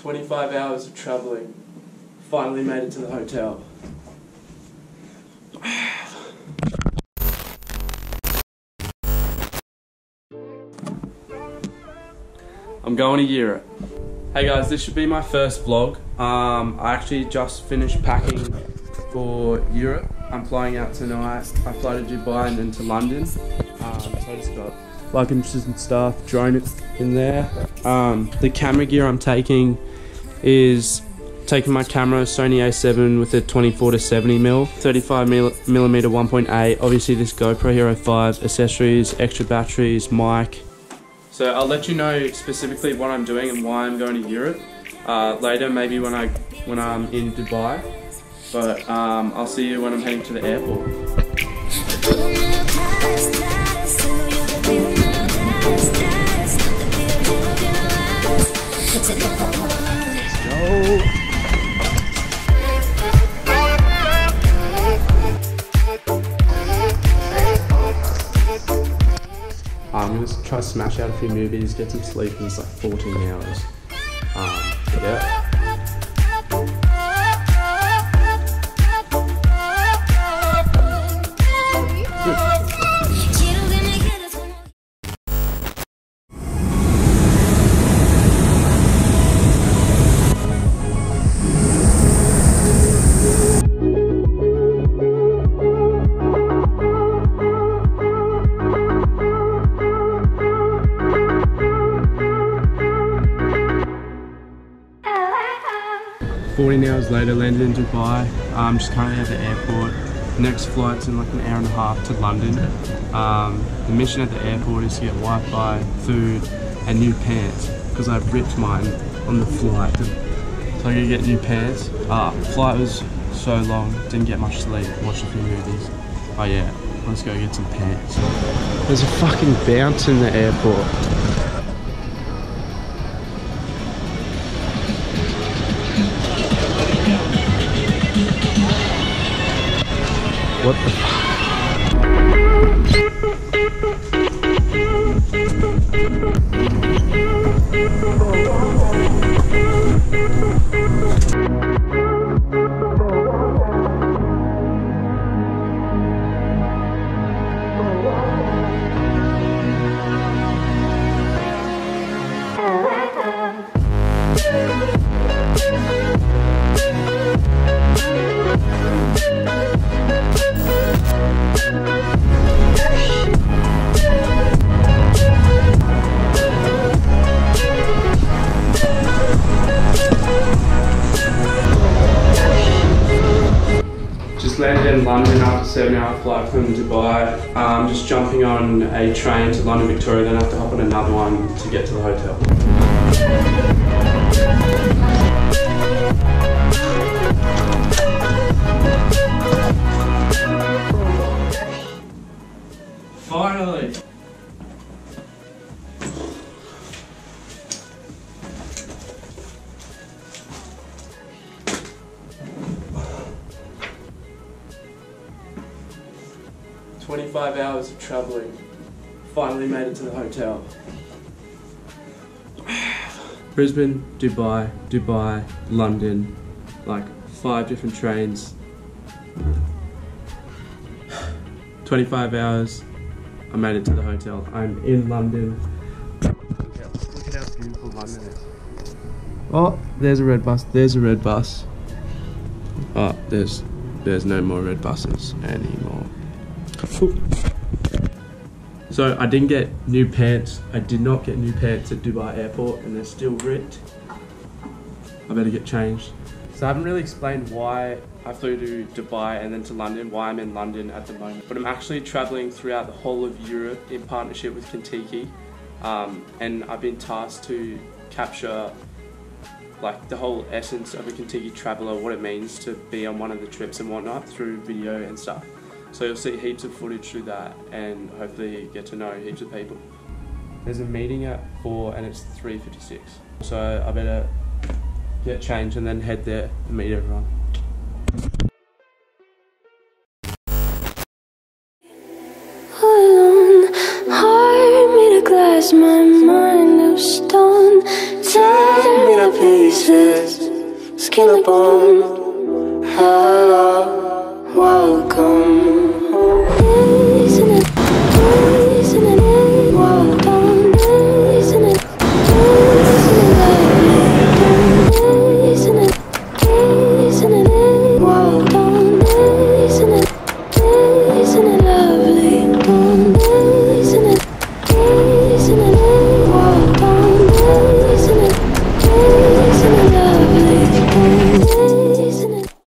25 hours of travelling. Finally made it to the hotel. I'm going to Europe. Hey guys, this should be my first vlog. I actually just finished packing for Europe. I'm flying out tonight. I fly to Dubai and then to London. So I just got luggages and stuff, drone it in there. The camera gear I'm taking is my camera, Sony A7 with a 24-70mm, 35mm 1.8. Obviously this GoPro Hero 5, accessories, extra batteries, mic. So I'll let you know specifically what I'm doing and why I'm going to Europe later, maybe when I'm in Dubai. But I'll see you when I'm heading to the airport. Let's go. I'm gonna try to smash out a few movies, get some sleep, and it's like 14 hours. Yeah. Good. 14 hours later, landed in Dubai. I'm just currently at the airport. Next flight's in like an hour and a half to London. The mission at the airport is to get Wi-Fi, food, and new pants because I ripped mine on the flight. So I'm gonna get new pants. Flight was so long, didn't get much sleep. Watched a few movies. Oh yeah, let's go get some pants. There's a fucking bounce in the airport. What the fuck? Landed in London after a 7-hour flight from Dubai. I'm just jumping on a train to London, Victoria, then I have to hop on another one to get to the hotel. Finally! 25 hours of travelling. Finally made it to the hotel. Brisbane, Dubai, Dubai, London. Like 5 different trains. 25 hours. I made it to the hotel. I'm in London. Look at how beautiful London is. Oh, there's a red bus. There's a red bus. Oh, there's no more red buses anymore. So I didn't get new pants. I did not get new pants at Dubai airport and they're still ripped. I better get changed. So I haven't really explained why I flew to Dubai and then to London, why I'm in London at the moment. But I'm actually traveling throughout the whole of Europe in partnership with Contiki. And I've been tasked to capture like the whole essence of a Contiki traveller, what it means to be on one of the trips and whatnot through video and stuff. So you'll see heaps of footage through that and hopefully get to know heaps of people. There's a meeting at 4 and it's 3:56. So I better get changed and then head there and meet everyone. My mind of stone, tear me to pieces. pieces, skin and bone. Hello, welcome.